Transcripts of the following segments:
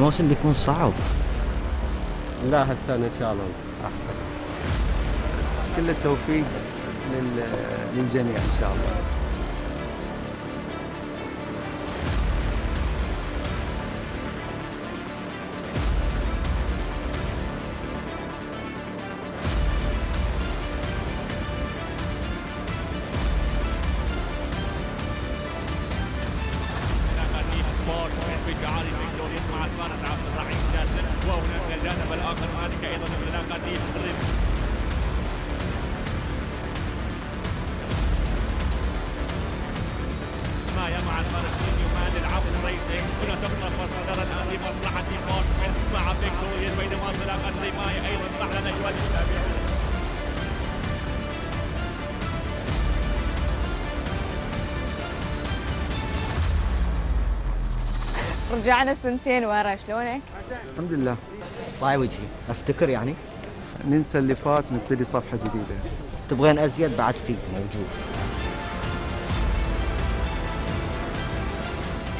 الموسم بيكون صعب. لا هالسنة إن شاء الله أحسن. كل التوفيق للجميع إن شاء الله. بشعار فيكتوريا مع الفارس عبد الرحيم جاسم، وهناك الجانب الآخر هنالك أيضا بملاقاته الرزق. مايا مع الفارسيين يمان للعبد الرئيسي، هنا تخطف وصدر الآن لمصلحة بورتمن مع فيكتوريا، بينما انطلاقة مايا أيضا معلن أيها المتابعون. رجعنا سنتين ورا، شلونك؟ الحمد لله. ضايع وجهي افتكر يعني. ننسى اللي فات نبتدي صفحة جديدة. تبغين ازيد بعد فيه موجود.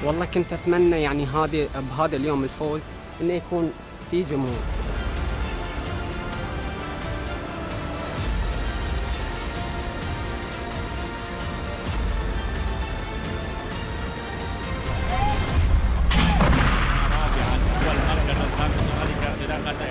والله كنت أتمنى يعني بهذا اليوم الفوز إنه يكون في جمهور.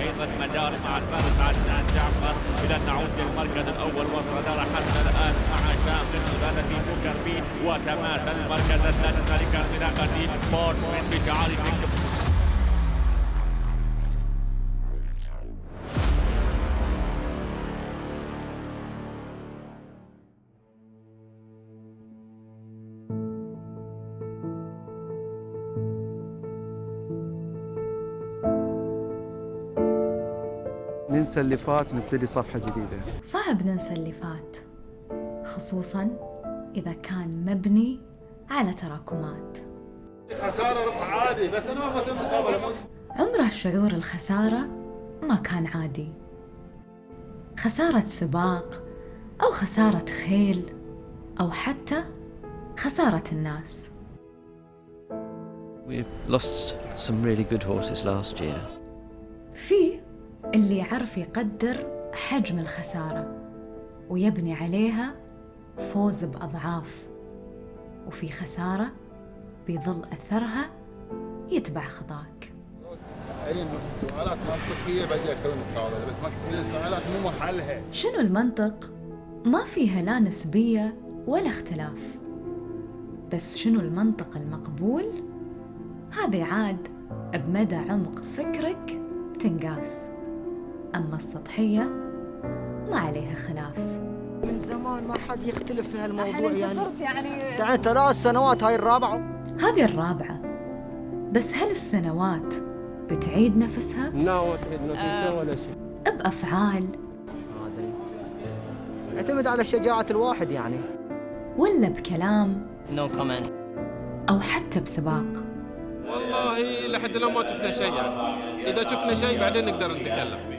أيضا مدار مع الفارس عدنان جعفر. إذا نعود للمركز الأول وصدر حتى الآن مع شامل سلالة بوكربي، وتماثل المركز الثاني ذلك انطلاقة بورتمن بشعار ننسى اللي فات نبتدي صفحة جديدة. صعب ننسى اللي فات، خصوصاً إذا كان مبني على تراكمات. خسارة ربح عادي، بس أنا ما بصير مقابلة. عمره شعور الخسارة ما كان عادي. خسارة سباق أو خسارة خيل أو حتى خسارة الناس. We've lost some really good horses last year. في اللي يعرف يقدر حجم الخسارة ويبني عليها فوز بأضعاف، وفي خسارة بيظل أثرها يتبع خطاك. تسألين سؤالات منطقية بدي أسوي مقابلة، بس ما تسألين سؤالات مو محلها. شنو المنطق؟ ما فيها لا نسبية ولا اختلاف، بس شنو المنطق المقبول؟ هذا عاد بمدى عمق فكرك تنقاس، أما السطحية ما عليها خلاف. من زمان ما حد يختلف في هالموضوع يعني. صرت يعني دعين 3 سنوات هاي الرابعة. هذه الرابعة، بس هل السنوات بتعيد نفسها؟ لا تعيد نفسها ولا شيء. بأفعال ما ادري. يعتمد على شجاعة الواحد يعني. ولا بكلام No comment. أو حتى بسباق؟ والله لحد الآن ما شفنا شيء يعني. إذا شفنا شيء بعدين نقدر نتكلم.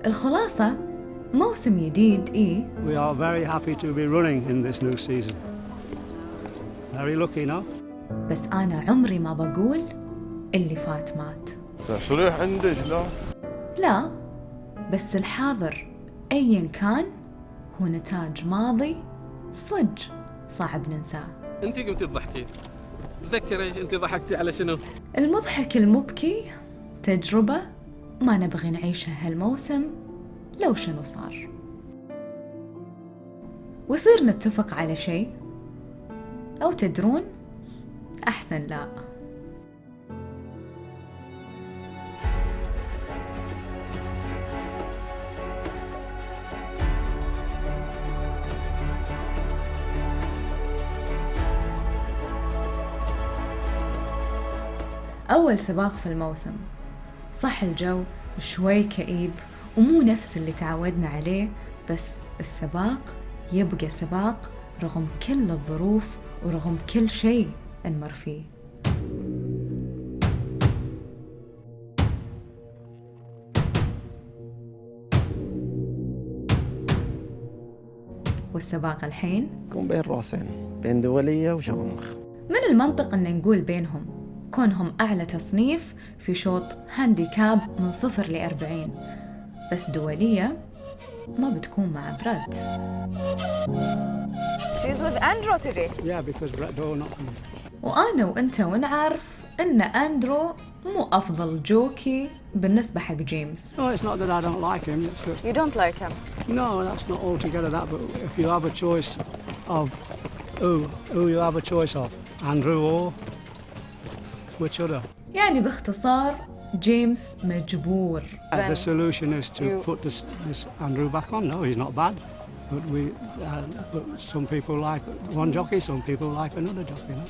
الخلاصة موسم جديد We are very happy to be running in this new season. Very lucky now. بس أنا عمري ما بقول اللي فات مات. تصريح عندك لا، بس الحاضر أيا كان هو نتاج ماضي صج صعب ننساه. أنت قمتي تضحكين. تذكر ايش أنت ضحكتي على شنو؟ المضحك المبكي تجربة ما نبغي نعيشها هالموسم لو شنو صار. ويصير نتفق على شيء، أو تدرون أحسن لا. أول سباق في الموسم، صح الجو شوي كئيب ومو نفس اللي تعودنا عليه، بس السباق يبقى سباق رغم كل الظروف ورغم كل شيء نمر فيه. والسباق الحين يكون بين راسين، بين دولية وشامخ. من المنطق أن نقول بينهم لكونهم أعلى تصنيف في شوط هانديكاب من 0 ل 40. بس دولية ما بتكون مع براد. She's with Andrew today. Yeah, because Brett Doe not coming. وأنا وأنت ونعرف إن أندرو مو أفضل جوكي بالنسبة حق جيمس. No, it's not that I don't like him. It's that, You don't like him. no, that's not altogether that. But if you have a choice of who you have a choice of, Andrew or which other? يعني باختصار جيمس مجبور. The solution is to you- put this Andrew back on. No, he's not bad. But some people like one jockey, some people like another jockey. No?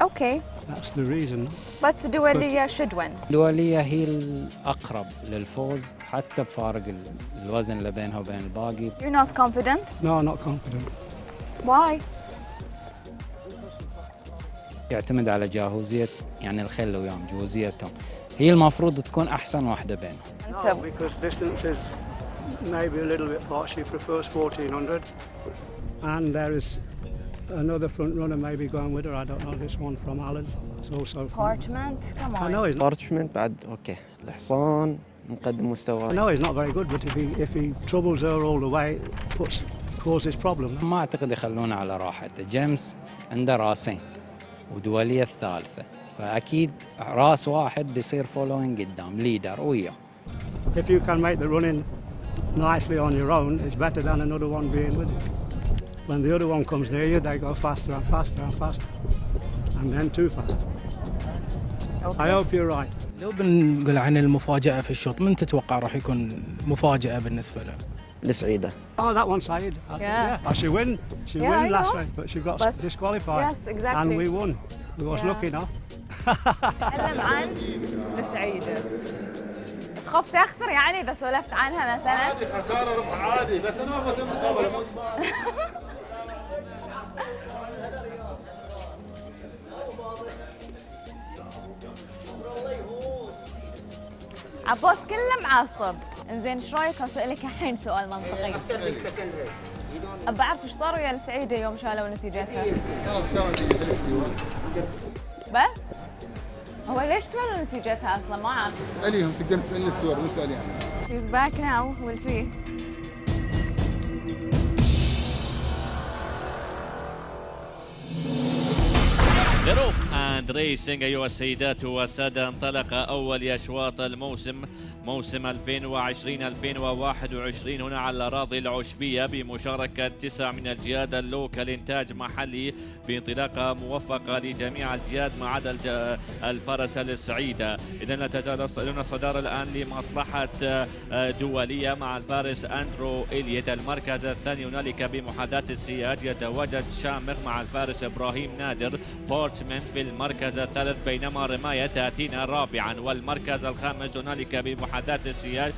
Okay. That's the reason. But Dualiya should win. دولية هي الأقرب للفوز حتى بفارق الوزن اللي بينها وبين الباقي. You're not confident? No, not confident. Why? يعتمد على جاهزية يعني الخيل اللي وياهم جوزيتهم. هي المفروض تكون أحسن واحدة بينهم. أنت No, because distance is maybe a little bit part. She prefers 1400, and there is another front runner maybe going with her. I don't know, this one from Alan. It's also from... Parchment? Come I on. know he's not, بارشمنت بعد اوكي الحصان مقدم I مستوى. know he's not very good, but if he troubles her all the way, causes problem. ما أعتقد يخلونه على راحته. جيمس عنده راسين ودولية الثالثة، فأكيد راس واحد بيصير فولوينج قدام ليدر وياه. If you can make the running nicely on your own, it's better than another one being with you. When the other one comes near you, they go faster and faster and faster, and then too fast. I hope you're right. لو بنقول عن المفاجأة في الشوط، من تتوقع راح يكون مفاجأة بالنسبة له؟ لسعيدة. Oh, that one Saeed. Yeah. She won. She Yeah, won I last know. night, but she got But- disqualified. Yes, exactly. And we won. We was Yeah. lucky enough. تكلم عن سعيدة. تخاف تخسر يعني إذا سولفت عنها مثلا؟ عادي خساره ربح عادي بس انا ما بسوي مقابله مو عباس كله معصب. انزين ايش رايك اسالك الحين سؤال منطقي؟ ابى اعرف ايش صار ويا سعيدة يوم شالوا نتيجتها. ان شاء الله تجي فلسطين. بس؟ هو ليش شالوا نتيجتها اصلا ما اعرف. اساليهم تقدر تسالني السؤال مو اسالي انا. He's back now. We'll see. ظروف اند ريسنج ايها السيدات والساده، انطلق اول اشواط الموسم موسم 2020-2021 هنا على الاراضي العشبيه بمشاركه 9 من الجهاد اللوكال انتاج محلي بانطلاقه موفقه لجميع الجهاد ما عدا الفرس السعيده. اذا لا تزال الصداره الان لمصلحه دوليه مع الفارس اندرو إليت. المركز الثاني هنالك بمحاذاه السياج يتواجد شامخ مع الفارس ابراهيم نادر. بورتمان في المركز الثالث بينما رماية تأتينا رابعا. والمركز الخامس هنالك بمحاذاة السياج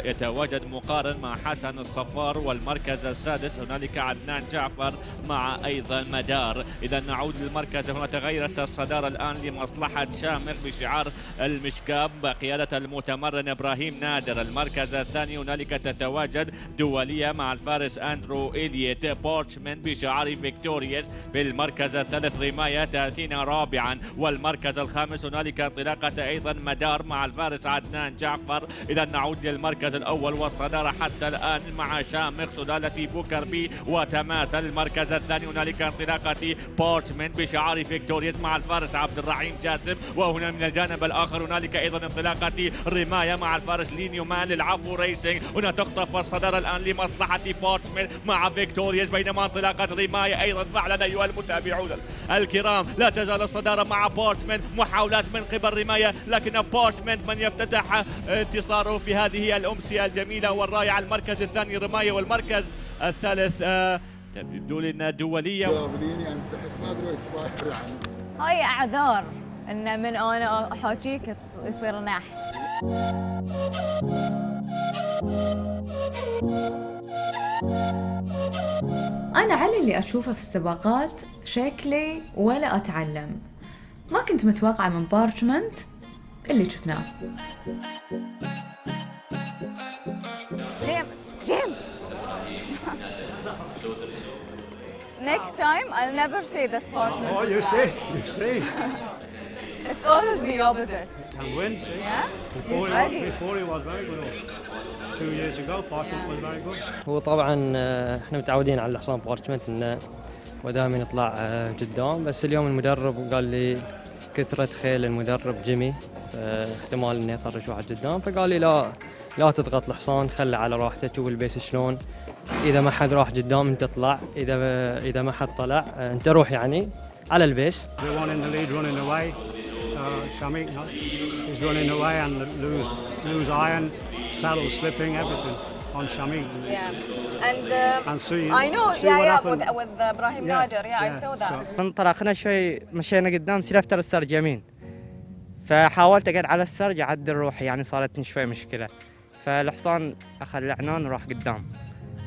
يتواجد مقارن مع حسن الصفار. والمركز السادس هنالك عدنان جعفر مع أيضا مدار. إذا نعود للمركز هنا تغيرت الصدارة الآن لمصلحة شامخ بشعار المشكاب بقيادة المتمرن إبراهيم نادر. المركز الثاني هنالك تتواجد دولية مع الفارس أندرو إليت. بورتمان بشعار فيكتوريوس في المركز الثالث. رماية تأتينا رابعا. والمركز الخامس هنالك انطلاقة أيضا مدار مع الفارس عدنان جعفر. إذا نعود للمركز الأول والصدارة حتى الآن مع شامخ سلالة بوكر بي وتماثل. المركز الثاني هنالك انطلاقة بورتمان بشعار فيكتوريوس مع الفارس عبد الرحيم جاسم. وهنا من الجانب الآخر هنالك أيضا انطلاقة رماية مع الفارس لينيو مان للعفو ريسنج. هنا تخطف الصدارة الآن لمصلحة بورتمان مع فيكتوريوس بينما انطلاقة رماية أيضا فعلا أيها المتابعون الكرام. لا تزال الصدارة مع بورتمان. محاولات من قبل رماية لكن بورتمان من يفتتح انتصاره في هذه الأمسية الجميلة والرائعة. المركز الثاني رماية والمركز الثالث يبدو لنا دولية. يعني تحس ما ادري ايش صاير يعني. هاي اعذار ان من انا احاكيك يصير نح. أنا على اللي أشوفه في السباقات شكلي ولا أتعلم. ما كنت متوقعة من بارشمنت اللي شفناه. جيمس Next time I'll never say that Parchment. Oh, you see. It's always the opposite. And wins, see? Yeah? Before, He's he ready. was, before he was very good. 2 years ago, Parchment was very good. هو طبعا احنا متعودين على الحصان بارشمنت انه ودائما يطلع قدام، بس اليوم المدرب قال لي كثرة خيل المدرب جيمي احتمال انه يطرش واحد قدام، فقال لي لا تضغط الحصان، خله على راحته، تشوف البيس شلون، اذا ما حد راح قدام انت اطلع، اذا ما حد طلع انت روح يعني على البيس. The one in the lead running away, Shamik, he's running away and lose iron, saddle slipping, everything on Shamik. Yeah. And see, I know, see what happened. with Ibrahim Nader, I saw that. انطلقنا شوي، مشينا قدام سلفتر السرج يمين، فحاولت اقعد على السرج اعدل روحي، يعني صارتني شوي مشكله، فالحصان اخذ العنان وراح قدام.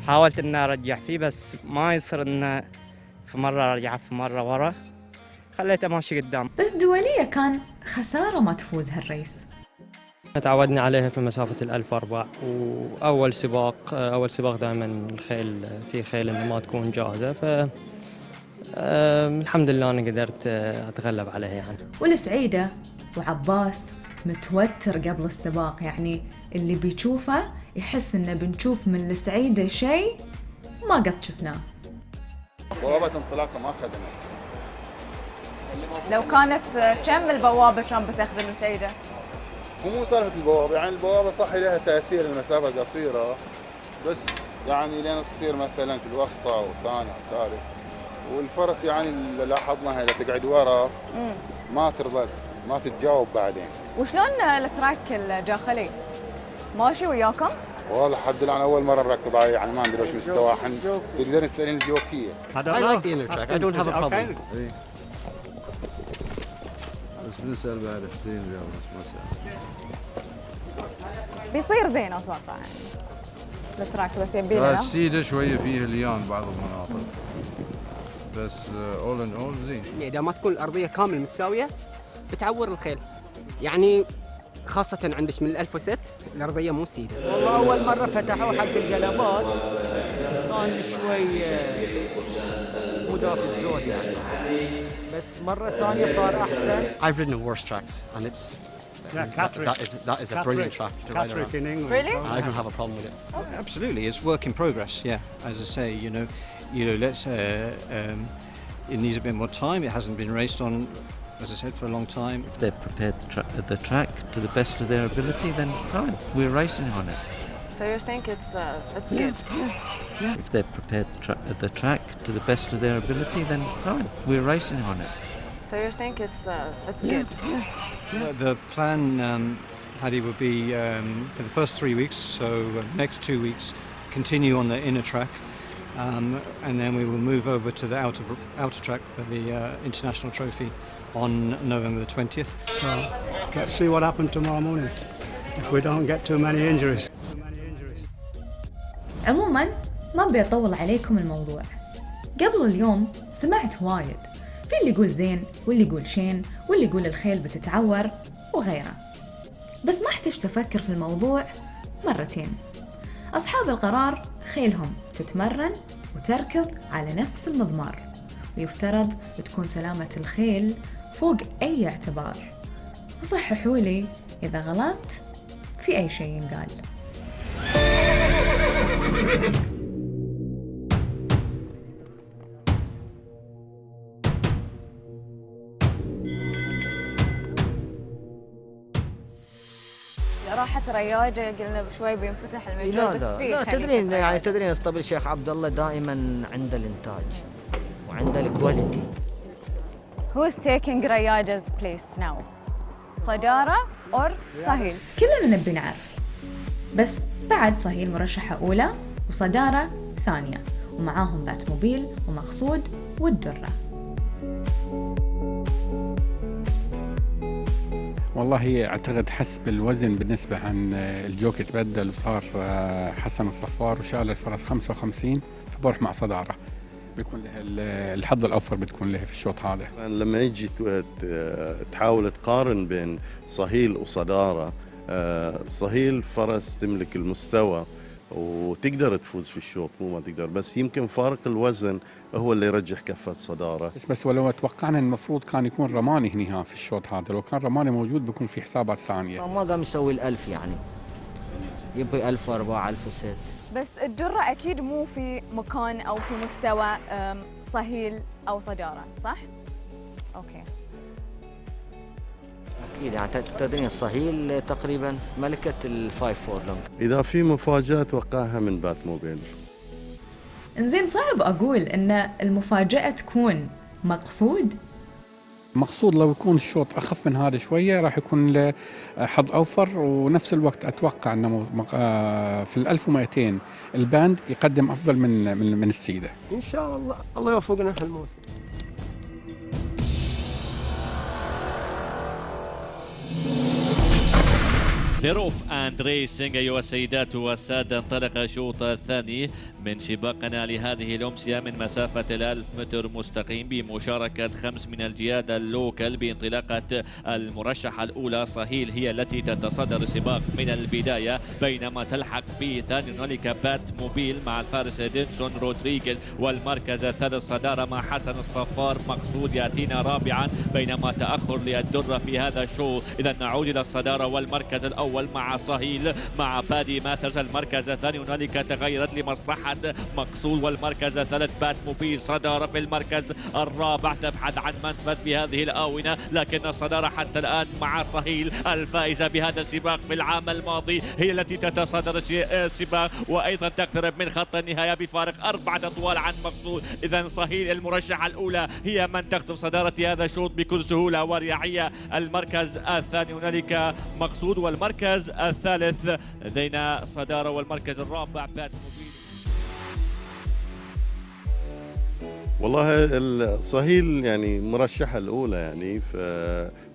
حاولت ان ارجع فيه بس ما يصير انه في مره ارجع في مره ورا، خليته ماشي قدام. بس دولية كان خسارة ما تفوز هالريس. تعودنا عليها في مسافة 1000 أرباع، وأول سباق دائما الخيل في خيل إنه ما تكون جاهزة، ف الحمد لله أنا قدرت أتغلب عليها يعني. والسعيدة وعباس متوتر قبل السباق، يعني اللي بيشوفه يحس إنه بنشوف من السعيدة شيء ما قد شفناه. بوابة انطلاقة ما أخذنا. لو كانت كم البوابة كان بتخدم سعيدة؟ مو سالفة البوابة، يعني البوابة صح لها تأثير المسافة قصيرة، بس يعني لين تصير مثلا في الوسطى والثاني والثالث، والفرس يعني اللي لاحظناها إذا تقعد ورا ما ترضى، ما تتجاوب بعدين. وشلون التراك الداخلي؟ ماشي وياكم؟ والله الحمد لله أنا أول مرة نركب عليه، يعني ما ندري وش مستواه، تقدر تسألين الجوكية. I like the inner track. I don't have a problem. بس بنسأل بعد حسين اليوم ما سأل. بيصير زين اتوقع يعني التراك، بس يبي له السيدة شوية فيه ليان بعض المناطق، بس all in all زين. إذا ما تكون الأرضية كامل متساوية بتعور الخيل، يعني خاصة عندك من 1006 الأرضية مو سيدة. والله أول مرة فتحوا حق القلبات كان شوي مو ذاك الزود يعني، بس مرة ثانية صار أحسن. I've ridden on worse tracks and it's that is a brilliant track to ride around. In England. Really? I don't have a problem with it. Oh, absolutely, it's work in progress. Yeah, as I say, you know, let's. It needs a bit more time. It hasn't been raced on, as I said, for a long time. If they've prepared the track to the best of their ability, then fine, we're racing on it. So you think it's good? If they've prepared the track to the best of their ability, then fine, we're racing on it. So you think it's good? The plan, Hadi, would be for the first 3 weeks. So next 2 weeks, continue on the inner track, and then we will move over to the outer track for the international trophy on November the 20th. So let's see what happens tomorrow morning if we don't get too many injuries. عموما ما بيطول عليكم الموضوع. قبل اليوم سمعت وايد، في اللي يقول زين واللي يقول شين واللي يقول الخيل بتتعور وغيره، بس ما احتجت أفكر في الموضوع مرتين. أصحاب القرار خيلهم تتمرن وتركض على نفس المضمار، ويفترض تكون سلامة الخيل فوق أي اعتبار، وصححوا لي إذا غلطت في أي شيء ينقال. راحت رياجة قلنا بشوي بينفتح المجال. لا تدرين يعني تدرين اسطبل الشيخ عبد الله دائما عند الانتاج وعند الكواليتي. Who's taking رياج's place now? صدارة or صهيل؟ كلنا نبي نعرف، بس بعد صهيل مرشحة أولى وصدارة ثانية، ومعاهم باتموبيل ومقصود والدرة. والله اعتقد حسب الوزن بالنسبه عن الجوكي تبدل وصار حسن الصفار وشال الفرس 55، فبروح مع صداره، بيكون له الحظ الاوفر بتكون له في الشوط هذا. لما يجي تحاول تقارن بين صهيل وصداره، صهيل فرس تملك المستوى وتقدر تفوز في الشوط، مو ما تقدر، بس يمكن فارق الوزن هو اللي يرجح كفة صدارة. بس ولو توقعنا المفروض كان يكون رماني هنا في الشوط هذا، لو كان رماني موجود بيكون في حسابات ثانية. ما قام يسوي ال1000 يعني، يبي 1004 1006. بس الدرة أكيد مو في مكان أو في مستوى صهيل أو صدارة، صح؟ أوكي. أكيد يعني تدرين الصهيل تقريبا ملكة ال5 فورلونج. إذا في مفاجأة توقعها من بات موبيل. إنزين صعب أقول إن المفاجأة تكون مقصود. مقصود لو يكون الشوط أخف من هذا شوية راح يكون له حظ أوفر، ونفس الوقت أتوقع أنه في 1200 الباند يقدم أفضل من السيدة. إن شاء الله الله يوفقنا في الموسم. لروف اند ريسينج. أيها السيدات والسادة، انطلق الشوط الثاني من سباقنا لهذه الأمسية من مسافة 1000 متر مستقيم بمشاركة 5 من الجياد اللوكل، بانطلاقة المرشحة الأولى صهيل هي التي تتصدر السباق من البداية، بينما تلحق بثاني هنالك بات موبيل مع الفارس دينسون رودريغيز، والمركز الثالث صدارة مع حسن الصفار. مقصود يأتينا رابعا، بينما تأخر للدرة في هذا الشوط. إذا نعود إلى الصدارة والمركز الأول مع صهيل مع بادي ماثرز. المركز الثاني هنالك تغيرت لمصلحة مقصود، والمركز الثالث بات موبيل. صدارة في المركز الرابع تبحث عن منفذ في هذه الآونة، لكن الصدارة حتى الآن مع صهيل الفائزة بهذا السباق في العام الماضي، هي التي تتصدر السباق وأيضا تقترب من خط النهاية بفارق 4 أطوال عن مقصود. إذا صهيل المرشحة الأولى هي من تخطف صدارة هذا الشوط بكل سهولة واريحية. المركز الثاني هنالك مقصود، والمركز الثالث لدينا صدارة، والمركز الرابع بات موبيل. والله صهيل يعني مرشحة الأولى، يعني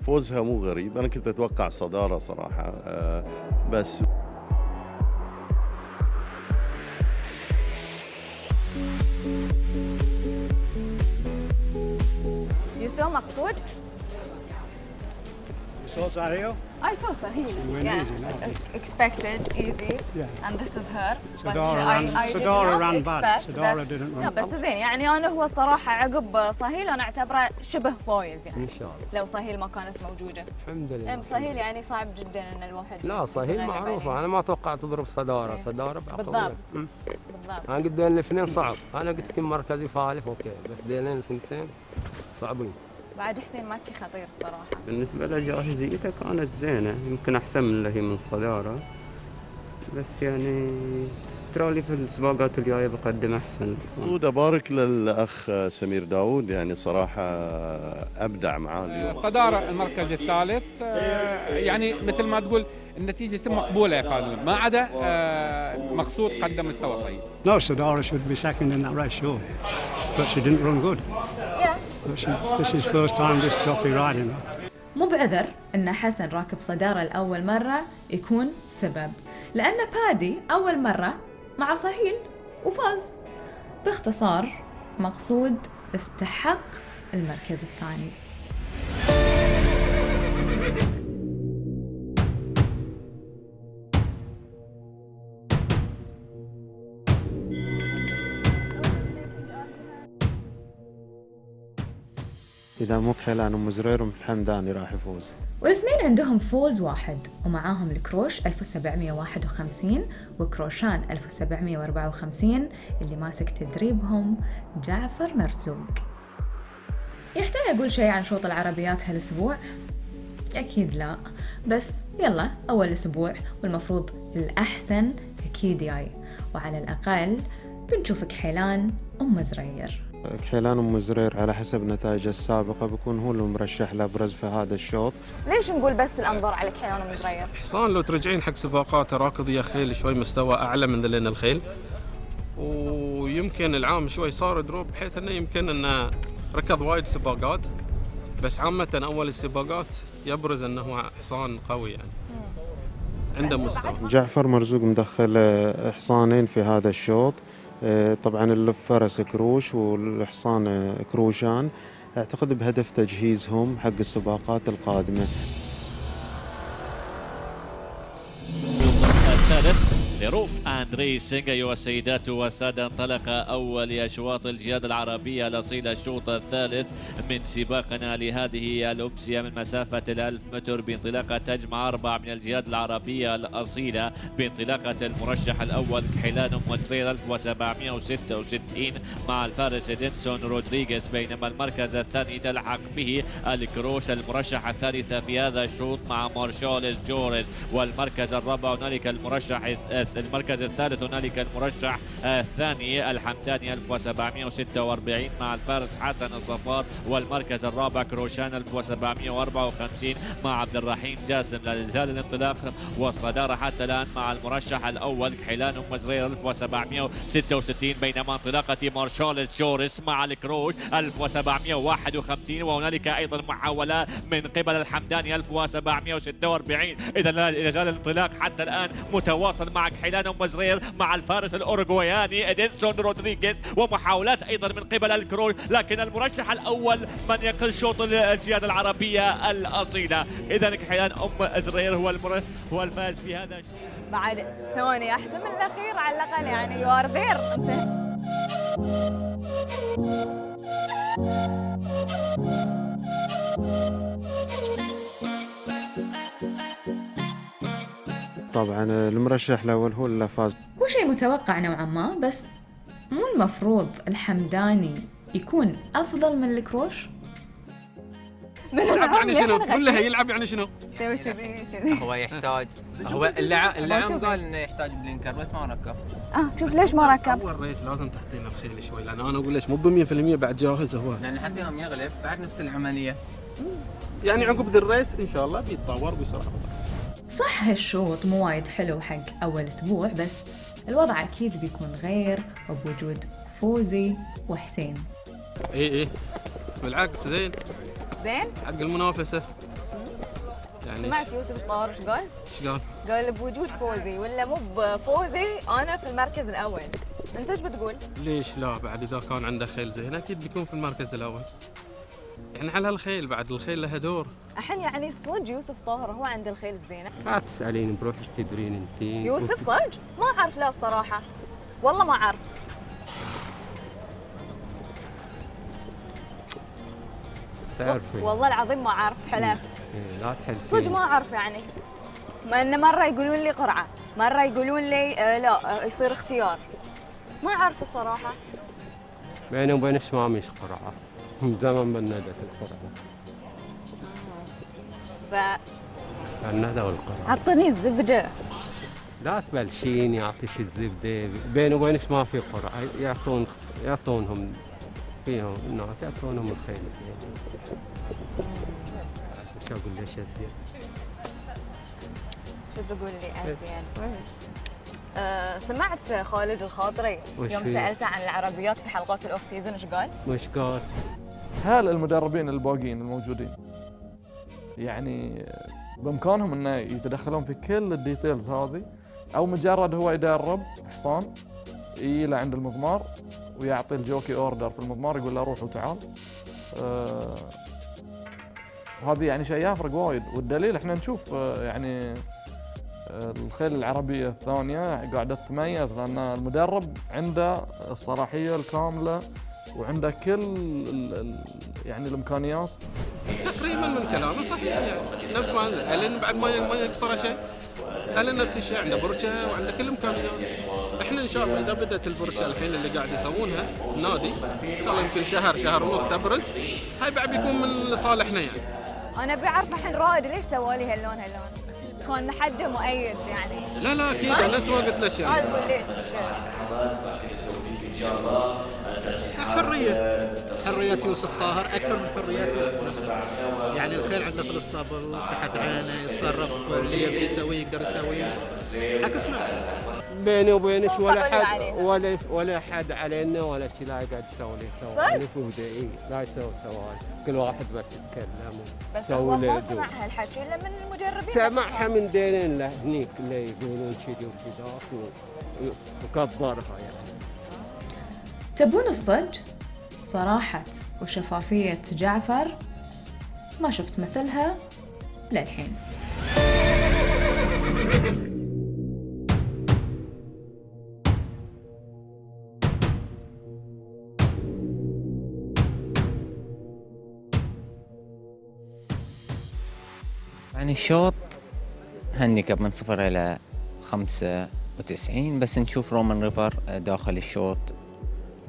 فوزها مو غريب. أنا كنت أتوقع صدارة صراحة، بس يسوع مقصود. saw Sahil? I saw Sahil. Went Yeah, easy, no? expected easy. Yeah. And this is her. Sadara ran bad. Sadara didn't run. لا بس زين، يعني أنا هو صراحة عقب صهيل أنا أعتبره شبه فايز يعني. إن شاء الله. لو صهيل ما كانت موجودة. الحمد لله. صهيل يعني صعب جدا إن الواحد. لا صهيل معروفة، أنا ما توقعت تضرب صدارة، صدارة بالضبط. بالضبط. أنا قد الاثنين صعب، أنا قلت يمكن مركزي فالف أوكي، بس ديلين الثنتين صعبين. بعد حسين مكي خطير الصراحة. بالنسبة لجاهزيته كانت زينة، يمكن أحسن من اللي هي من الصدارة، بس يعني ترالي في السباقات الجاية بقدم أحسن. مقصود أبارك للأخ سمير داود، يعني صراحة أبدع معاه اليوم. صدارة المركز الثالث، يعني مثل ما تقول النتيجة مقبولة يا خالد، ما عدا مقصود قدم مستوى طيب. No, Sadara should be second in that race, sure, but she didn't run good. Yeah. This is first time this jockey riding her. مو بعذر إن حسن راكب صدارة لأول مرة يكون سبب، لأن بادي أول مرة مع صهيل وفاز. باختصار مقصود استحق المركز الثاني. إذا مو بحلان أم زرير ومحمداني راح يفوز. والاثنين عندهم فوز واحد، ومعاهم الكروش 1751 وكروشان 1754 اللي ماسك تدريبهم جعفر مرزوق. يحتاج أقول شيء عن شوط العربيات هالأسبوع؟ أكيد لا، بس يلا أول أسبوع والمفروض الأحسن أكيد جاي، وعلى الأقل بنشوف كحيلان أم زرير. كحيلان أم زرير على حسب نتائجه السابقة بيكون هو المرشح لأبرز في هذا الشوط. ليش نقول بس الأنظار على كحيلان أم زرير؟ حصان لو ترجعين حق سباقات راكضية خيل شوي مستوى أعلى من ذلين الخيل، ويمكن العام شوي صار دروب بحيث أنه يمكن أنه ركض وايد سباقات، بس عامة أول السباقات يبرز أنه حصان قوي يعني عنده مستوى. جعفر مرزوق مدخل حصانين في هذا الشوط، طبعا الفرس كروش والحصان كروشان، اعتقد بهدف تجهيزهم حق السباقات القادمة. الثالث لروف اند and Racing. أيها السيدات والسادة، انطلق أول أشواط الجهاد العربية الأصيلة الشوط الثالث من سباقنا لهذه الأمسية من مسافة 1000 متر بانطلاقة تجمع 4 من الجهاد العربية الأصيلة بانطلاقة المرشح الأول كحيلان مزرير 1766 مع الفارس دينسون رودريغيز، بينما المركز الثاني تلحق به الكروش المرشح الثالث في هذا الشوط مع مارشال جورج، والمركز الرابع هنالك المركز الثالث هنالك المرشح الثاني الحمداني 1746 مع الفارس حسن الصفار، والمركز الرابع كروشان 1754 مع عبد الرحيم جاسم. لا يزال الانطلاق والصدارة حتى الآن مع المرشح الأول كحيلان مزرير 1766، بينما انطلاقة مارشال جوريس مع الكروش 1751، وهنالك أيضا محاولة من قبل الحمداني 1746. إذا لا يزال الانطلاق حتى الآن متواصل مع كحيلان مزرير مع الفارس الأورجواياني إدينسون رودريغيز، ومحاولات أيضا من قبل الكروش، لكن المرشح الأول من يقل شوط الجهاد العربية الأصيلة. إذا كحيلان مزرير هو الفائز في هذا الشيء. بعد ثواني أحسن من الأخير على الأقل، يعني يو ار ذير. طبعا المرشح الأول هو اللي فاز. هو شيء متوقع نوعا ما، بس مو المفروض الحمداني يكون أفضل من الكروش؟ يلعب يعني شنو؟ قول لها يلعب يعني شنو؟ سوي كذي. هو يحتاج، هو اللعم قال انه يحتاج بلينكر بس ما ركب. شوف ليش ما ركب؟ اول ريس لازم تحطينا الخيل شوي، لان انا اقول ليش مو ب 100% بعد جاهز هو. لان حتى يوم يغلب بعد نفس العمليه. يعني عقب ذا الريس ان شاء الله بيتطور بسرعه. صح هالشوط مو وايد حلو حق أول أسبوع، بس الوضع أكيد بيكون غير بوجود فوزي وحسين. إيه بالعكس زين حق المنافسة. يعني سمعت يوسف الطاهر ايش قال؟ ايش قال؟ قال بوجود فوزي ولا مو بفوزي أنا في المركز الأول. أنت ايش بتقول؟ ليش لا؟ بعد إذا كان عنده خيل زين أكيد بيكون في المركز الأول. يعني على الخيل، بعد الخيل لها دور. الحين يعني صدق يوسف طاهر هو عنده الخيل الزينة؟ لا تسألين بروح ايش تدرين انت؟ يوسف صدق؟ ما أعرف لا الصراحة، والله ما أعرف. تعرفي والله العظيم ما أعرف، حلفت. لا تحلفين. صدق ما أعرف يعني. ما إن مرة يقولون لي قرعة، مرة يقولون لي لا يصير اختيار. ما أعرف الصراحة. بيني وبينك ما مش قرعة. من زمان بندت القرعة. الندى والقرعة. عطني الزبدة. لا تبلشين يعطيش الزبدة، بيني وبينك ما في قرعة، يعطونهم فيهم الناس يعطونهم الخيل. شو اقول لك أزين؟ شو تقول لي أزين؟ سمعت خالد الخاطري يوم سألته عن العربيات في حلقات الأوف سيزون ايش قال؟ وش قال؟ هل المدربين الباقيين الموجودين يعني بإمكانهم انه يتدخلون في كل الديتيلز هذه، او مجرد هو يدرب حصان يجي عند المضمار ويعطي الجوكي اوردر في المضمار يقول له روح وتعال؟ وهذه يعني شيء يفرق وايد، والدليل احنا نشوف يعني الخيل العربية الثانية قاعدة تتميز لأن المدرب عنده الصلاحية الكاملة وعنده كل يعني الإمكانيات. تقريبا من كلامه صحيح، يعني نفس ما ألن بعد ما يقصر شيء، ألن نفس الشيء عنده برشة وعنده كل الإمكانيات. احنا إن شاء الله إذا بدأت البرشة الحين اللي قاعد يسوونها النادي إن شاء الله يمكن شهر ونص تبرز، هاي بعد بيكون من لصالحنا يعني. أنا بعرف الحين رائد ليش سوى لي هاللون كان حده مؤيد يعني. لا اكيد انا نفس ما قلت لك يعني. قول ليش؟ حرية يوسف طاهر أكثر من حريات يوسف. يعني الخيل عنده في الاسطبل تحت عينه يتصرف اللي يبي يسويه يقدر يسويه. عكسنا. بيني وبينك ولا حد علينا ولا شيء، لا يقعد يسوي لي فوده لا يسوي سوالف، كل واحد بس يتكلم بس هو ما سمع هالحكي الا من المدربين. سمعها من دينين له هنيك اللي يقولون كذي وكذا وكبرها يعني. تبون الصج؟ صراحة وشفافية جعفر ما شفت مثلها للحين. يعني الشوط هانديكاب من 0 إلى 95، بس نشوف رومان ريفر داخل الشوط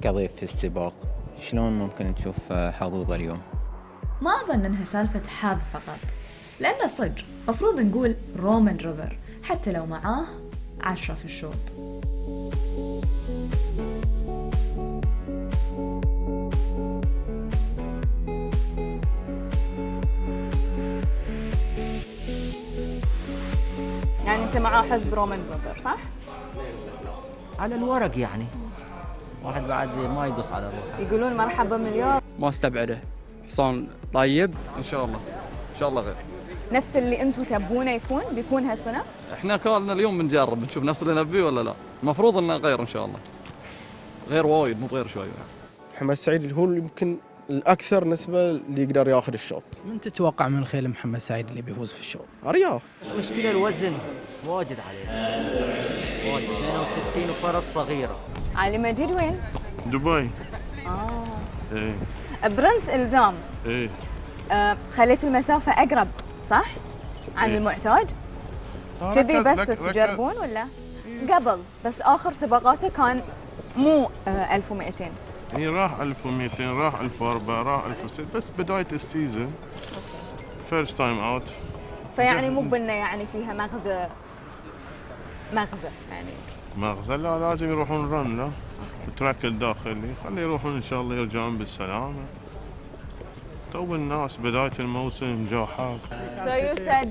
كضيف في السباق. شلون ممكن نشوف حظوظه اليوم؟ ما أظن إنها سالفة حظ فقط، لأن صدق مفروض نقول رومان ريفر حتى لو معاه 10 في الشوط. يعني أنت معاه حزب رومان ريفر صح؟ على الورق يعني، واحد بعد ما يقص على الروح. يقولون مرحبا مليون. ما استبعده، حصان طيب ان شاء الله، ان شاء الله غير. نفس اللي انتم تبونه بيكون هالسنه؟ احنا كنا اليوم بنجرب نشوف نفس اللي نبيه ولا لا، المفروض انه غير ان شاء الله. غير وايد مو غير شوي يعني. محمد سعيد اللي هو يمكن الاكثر نسبه اللي يقدر ياخذ الشوط. من تتوقع من خيل محمد سعيد اللي بيفوز في الشوط؟ ارياف. بس مشكلة الوزن واجد عليه، واجد 62 وفرس صغيرة. علي مجيد وين؟ دبي. ايه برنس الزام. ايه خليتوا المسافة اقرب صح؟ عن المعتاد؟ كذي بس تجربون ولا؟ قبل بس اخر سباقاته كان مو 1200. يعني راح 1200 راح 1400 راح 1600 بس بداية السيزون فيرست تايم اوت. فيعني مو بانه يعني فيها مغزى يعني. مغزى لا، لازم يروحون رن لا التراك الداخلي، خلي يروحون ان شاء الله يرجعون بالسلامة. تو الناس بداية الموسم جاحات. So you said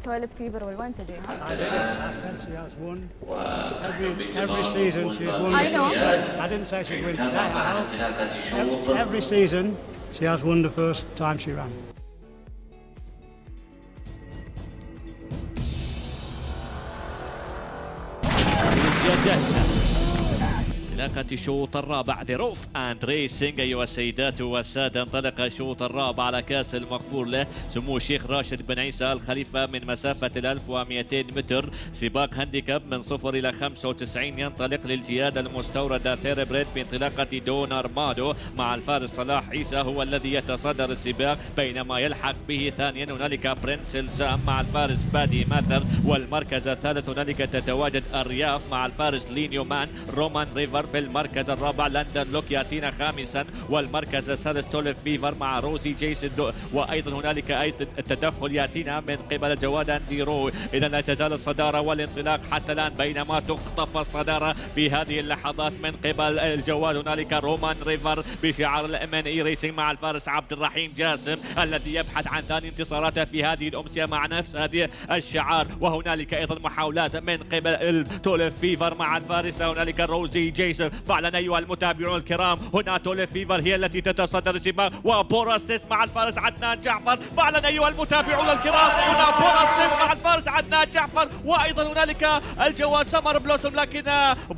Tulip Fever will win today, huh? I said she has won every season. She's won. I know. I didn't say she'd win today. Every season she has won the first time she ran. انطلاقة الشوط الرابع لروف اند ريسنج. ايها السيدات والسادة، انطلق الشوط الرابع على كاس المغفور له سمو الشيخ راشد بن عيسى الخليفة من مسافة 1200 متر. سباق هانديكاب من 0 إلى 95 ينطلق للجياد المستوردة ثيربريد بانطلاقة دون أرمادو مع الفارس صلاح عيسى هو الذي يتصدر السباق، بينما يلحق به ثانيا هنالك برنس الزام مع الفارس بادي ماثر، والمركز الثالث هنالك تتواجد الرياف مع الفارس لينيو مان. رومان ريفر في المركز الرابع، لندن لوك ياتينا خامسا، والمركز السادس توليف فيفر مع روزي جيسون، وايضا هنالك التدخل ياتينا من قبل جواد انديرو. اذا لا تزال الصداره والانطلاق حتى الان، بينما تخطف الصداره في هذه اللحظات من قبل الجواد. هنالك رومان ريفر بشعار الام اي ريسنج مع الفارس عبد الرحيم جاسم الذي يبحث عن ثاني انتصاراته في هذه الامسيه مع نفس هذه الشعار. وهنالك ايضا محاولات من قبل توليف فيفر مع الفارسه هنالك روزي جيسون. فعلا ايها المتابعون الكرام، هنا توليف فيفر هي التي تتصدر السباق، وبوراستيس مع الفارس عدنان جعفر. فعلا ايها المتابعون الكرام، هنا بوراستيس مع الفارس عدنان جعفر، وايضا هنالك الجواد سمر بلوسم، لكن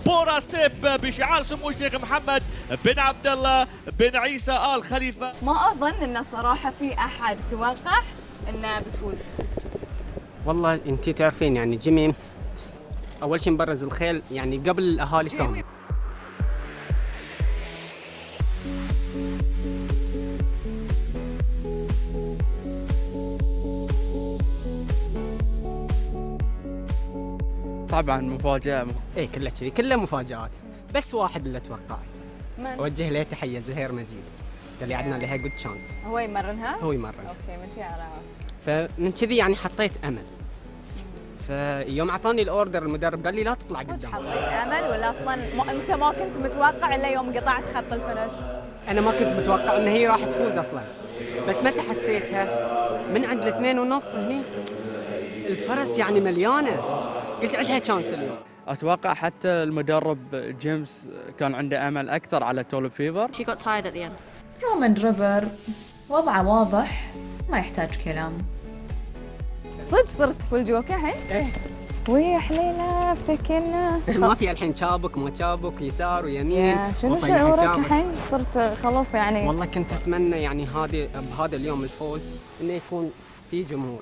بوراستيب بشعار سمو الشيخ محمد بن عبد الله بن عيسى آل خليفة. ما اظن ان صراحة في احد توقع انها بتفوز. والله انت تعرفين يعني جيمي اول شيء مبرز الخيل يعني قبل الاهالي كانوا. طبعا مفاجأة. ايه كلها كذي، كلها مفاجآت، بس واحد اللي اتوقع. من؟ اوجه له تحية، زهير مجيد، قال لي عندنا لها جود شانس. هو يمرنها؟ هو يمرن. اوكي من شعره. فمن كذي يعني حطيت امل. فيوم اعطاني الاوردر المدرب قال لي لا تطلع قدام. حطيت امل ولا اصلا انت ما كنت متوقع الا يوم قطعت خط الفينش؟ انا ما كنت متوقع ان هي راح تفوز اصلا، بس متى حسيتها من عند 2.5 هني الفرس يعني مليانه، قلت عندها تشانس اليوم. اتوقع حتى المدرب جيمس كان عنده امل اكثر على توليب فيفر. She got tired at the end. رومان ريفر وضعه واضح ما يحتاج كلام. صدق صرت فول جوكر الحين؟ ايه. ويا حليله افتكرنا. ما في الحين شابك ما شابك يسار ويمين. شنو شعورك الحين؟ صرت خلاص يعني. والله كنت اتمنى يعني بهذا اليوم الفوز انه يكون في جمهور.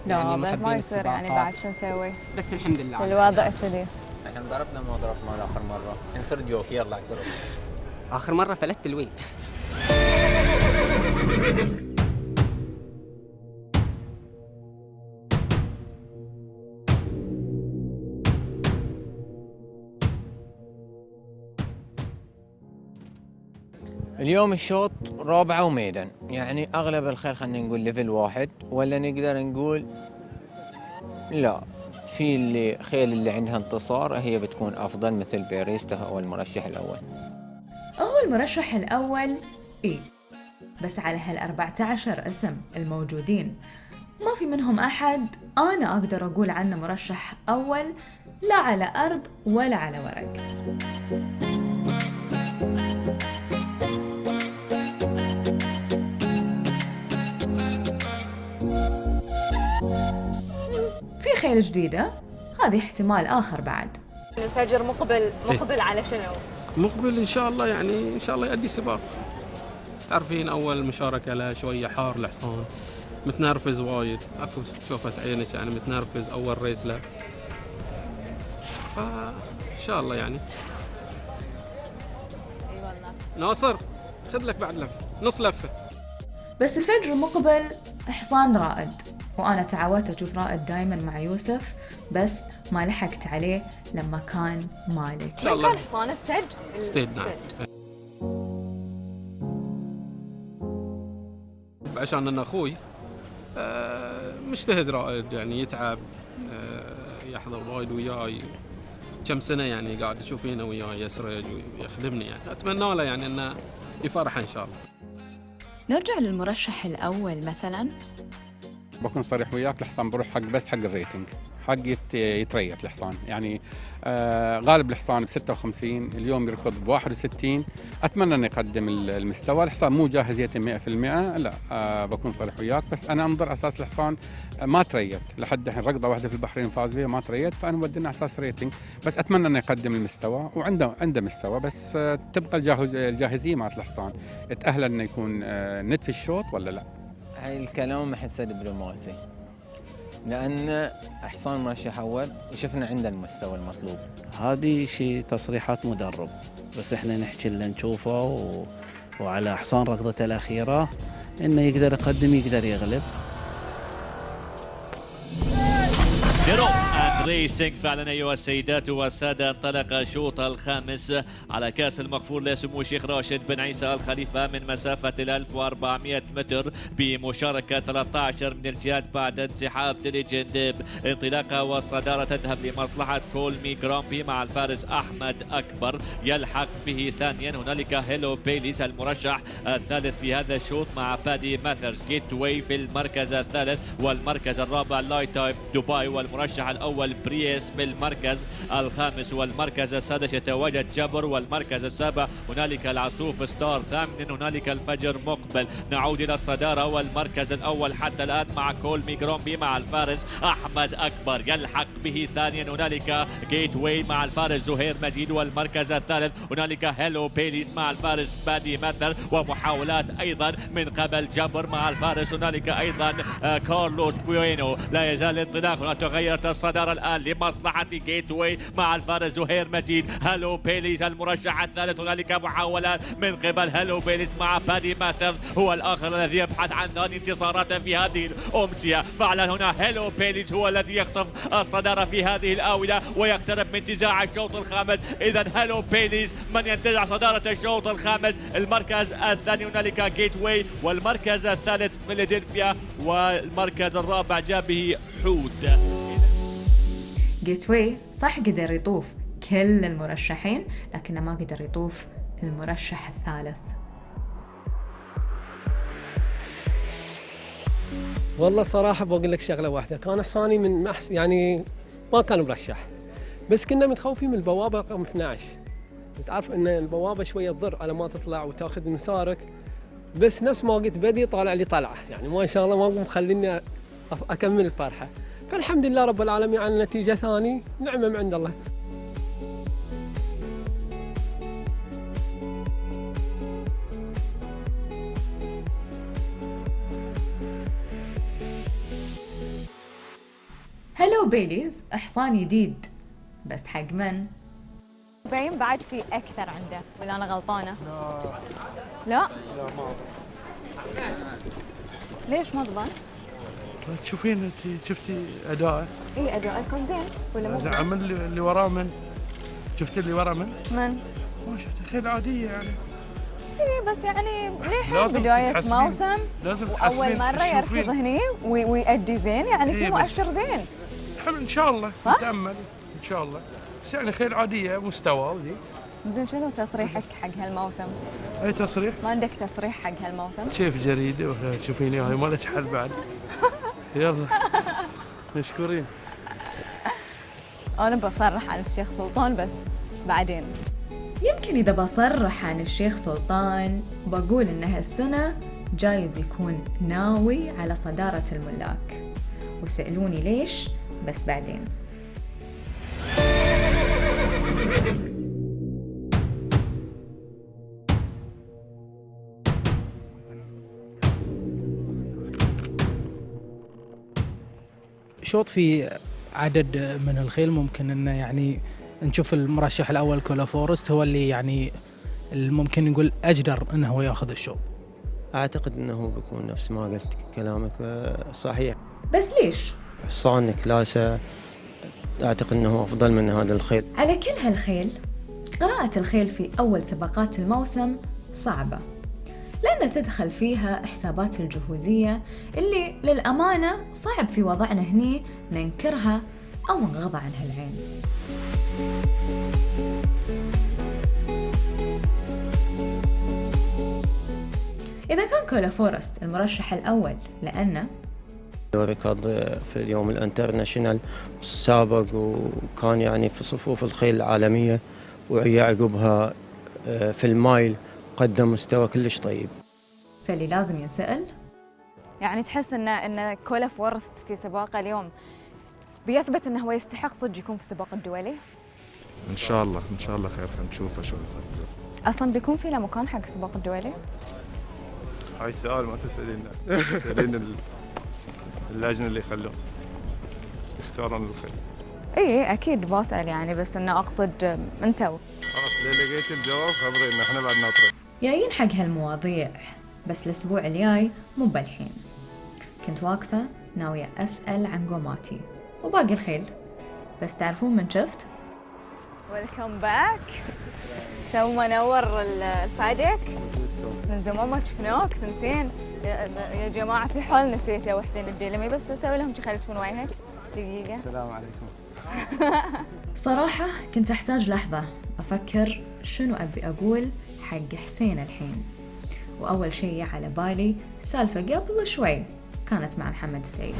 لا يعني بس ما يصير يعني بعد شو نسوي؟ بس الحمد لله الوضع كذي. الحين ضربنا ما ضربنا اخر مره، نصير جوك يلا اقرب. اخر مره فلت الوين. اليوم الشوط رابعة وميدان، يعني أغلب الخيل خلينا نقول ليفل واحد، ولا نقدر نقول لا، في اللي خيل اللي عندها انتصار هي بتكون أفضل، مثل بيريستا هو المرشح الأول. هو المرشح الأول إيه، بس على هال14 اسم الموجودين ما في منهم أحد أنا أقدر أقول عنه مرشح أول، لا على أرض ولا على ورق. في خيل جديدة، هذه احتمال آخر بعد. الفجر مقبل على شنو؟ مقبل ان شاء الله، يعني ان شاء الله يؤدي سباق. تعرفين اول مشاركه له شويه حار الحصان، متنرفز وايد، اكو شوفت عينك يعني متنرفز اول ريس له، فان شاء الله يعني. اي والله. ناصر خذ لك بعد لفه، نص لفه. بس الفجر المقبل حصان رائد، وأنا تعودت أشوف رائد دايما مع يوسف، بس ما لحقت عليه لما كان مالك. كان حصان ستيد نعم. عشان أنا أخوي مجتهد رائد، يعني يتعب، يحضر وايد وياي كم سنة، يعني قاعد تشوفينه وياي يسرج ويخدمني، يعني أتمنى له يعني أنه يفرح إن شاء الله. نرجع للمرشح الأول مثلا. بكون صريح وياك، الحصان بروح حق بس حق الريتنج، حق يتريت الحصان، يعني غالب الحصان ب56، اليوم يركض ب61. اتمنى انه يقدم المستوى. الحصان مو جاهز يتم 100%، لا بكون صريح وياك، بس انا انظر اساس الحصان ما تريت لحد الحين، ركضه واحده في البحرين فاز فيها ما تريت، فانا بدنا اساس ريتنج، بس اتمنى انه يقدم المستوى، وعنده مستوى، بس تبقى الجاهزيه مع الحصان، تاهل انه يكون نت في الشوط ولا لا. هاي الكلام احسه دبلوماسي، لأن حصان مرشح أول وشفنا عنده المستوى المطلوب. هذه شيء تصريحات مدرب، بس احنا نحكي اللي نشوفه وعلى حصان ركضته الأخيرة إنه يقدر يقدم، يقدر يغلب. ريسينج فعلا أيها السيدات والسادة، انطلق الشوط الخامس على كأس المغفور لسمو الشيخ راشد بن عيسى الخليفة من مسافة 1400 متر بمشاركة 13 من الجهات بعد انسحاب ديليجندب. انطلاقة والصدارة تذهب لمصلحة كولمي جرامبي مع الفارس أحمد أكبر، يلحق به ثانيا هنالك هيلو بيليز المرشح الثالث في هذا الشوط مع بادي ماثرز. جيت واي في المركز الثالث، والمركز الرابع لايت تايب دبي، والمرشح الأول بريس في المركز الخامس، والمركز السادس يتواجد جبر، والمركز السابع هنالك العصوف ستار، ثامنا هنالك الفجر مقبل. نعود إلى الصدارة والمركز الأول حتى الآن مع كولمي جرومبي مع الفارس أحمد أكبر، يلحق به ثانيا هنالك جيت واي مع الفارس زهير مجيد، والمركز الثالث هنالك هيلو بيليز مع الفارس بادي ماثر، ومحاولات أيضا من قبل جبر مع الفارس هنالك أيضا كارلوس بوينو. لا يزال الانطلاق، هنا تغيرت الصدارة الآن لمصلحة جيت واي مع الفارس زهير مجيد. هيلو بيليز المرشح الثالث، هنالك محاولات من قبل هيلو بيليز مع بادي ماثرز، هو الآخر الذي يبحث عن ثاني انتصاراته في هذه الأمسية. فعلا هنا هيلو بيليز هو الذي يخطف الصدارة في هذه الآونة ويقترب من انتزاع الشوط الخامس. إذا هيلو بيليز من ينتزع صدارة الشوط الخامس. المركز الثاني هنالك جيت واي، والمركز الثالث فيلادلفيا، والمركز الرابع جاء به حوت. جيت واي صح قدر يطوف كل المرشحين، لكنه ما قدر يطوف المرشح الثالث. والله صراحة بقول لك شغلة واحدة، كان حصاني من يعني ما كان مرشح، بس كنا متخوفين من البوابة رقم 12. تعرف ان البوابة شوية تضر على ما تطلع وتاخذ مسارك، بس نفس ما قلت بدي طالع لي طلعة، يعني ما شاء الله ما مخليني أكمل الفرحة. فالحمد لله رب العالمين على النتيجة ثاني، نعمة من عند الله. هيلو بيليز حصان جديد، بس حق من؟ باين بعد في أكثر عنده، ولا أنا غلطانة؟ لا لا ما ليش ما تظن؟ تشوفين انت شفتي اداءه؟ اي اداءه كان زين ولا مو؟ زعم اللي وراه من؟ شفتي اللي وراه من؟ من؟ ما شفت خيل عاديه يعني. إيه بس يعني للحين لازم بداية تتحسبين. موسم لازم وأول تحسبين، مرة تشوفين. يركض هني ويأدي زين، يعني إيه في بس. مؤشر زين. ان شاء الله نتامل ان شاء الله، بس يعني خيل عاديه مستوى وذي. زين شنو تصريحك حق هالموسم؟ اي تصريح؟ ما عندك تصريح حق هالموسم؟ شوف جريده تشوفيني هاي ما لها حل بعد. يلا مشكورين. أنا بصرح عن الشيخ سلطان بس بعدين. يمكن إذا بصرح عن الشيخ سلطان بقول إن هالسنة جايز يكون ناوي على صدارة الملاك، وسألوني ليش بس بعدين. شوط في عدد من الخيل ممكن انه يعني نشوف المرشح الاول كولا فورست هو اللي يعني ممكن نقول اجدر انه هو ياخذ الشوط. اعتقد انه بيكون نفس ما قلت كلامك صحيح. بس ليش؟ حصان كلاسة اعتقد انه افضل من هذا الخيل. على كل هالخيل قراءة الخيل في أول سباقات الموسم صعبة، لأن تدخل فيها حسابات الجهوزية اللي للأمانة صعب في وضعنا هني ننكرها أو نغضى عنها العين. إذا كان كولا فورست المرشح الأول لأنه ركض في اليوم الانترناشنال سابق وكان يعني في صفوف الخيل العالمية، وعقبها في المايل قدم مستوى كلش طيب. فاللي لازم ينسأل يعني تحس ان كولا فورست في سباقه اليوم بيثبت انه هو يستحق صدق يكون في السباق الدولي؟ ان شاء الله خير، خلينا نشوفه شو يصير. اصلا بيكون في له مكان حق السباق الدولي؟ هاي السؤال ما تسألين تسألين اللجنة اللي يخلون يختارون الخيل. اي اكيد بسأل يعني، بس انه اقصد انتوا. خلاص اللي لقيت الجواب خبرينا، احنا بعد ناطرين. جايين حق هالمواضيع، بس الأسبوع الجاي مو بالحين. كنت واقفة ناوية أسأل عن قوماتي وباقي الخيل، بس تعرفون من شفت؟ ويلكم باك. تو منور الفادك من زمان ما شفناك، سنتين يا جماعة. في حال نسيته وحسين الديلمي، بس اسوي لهم شي خلي تكون وياك دقيقة. السلام عليكم. صراحة كنت أحتاج لحظة أفكر شنو أبي أقول حق حسين الحين، وأول شيء على بالي سالفة قبل شوي كانت مع محمد السعيد.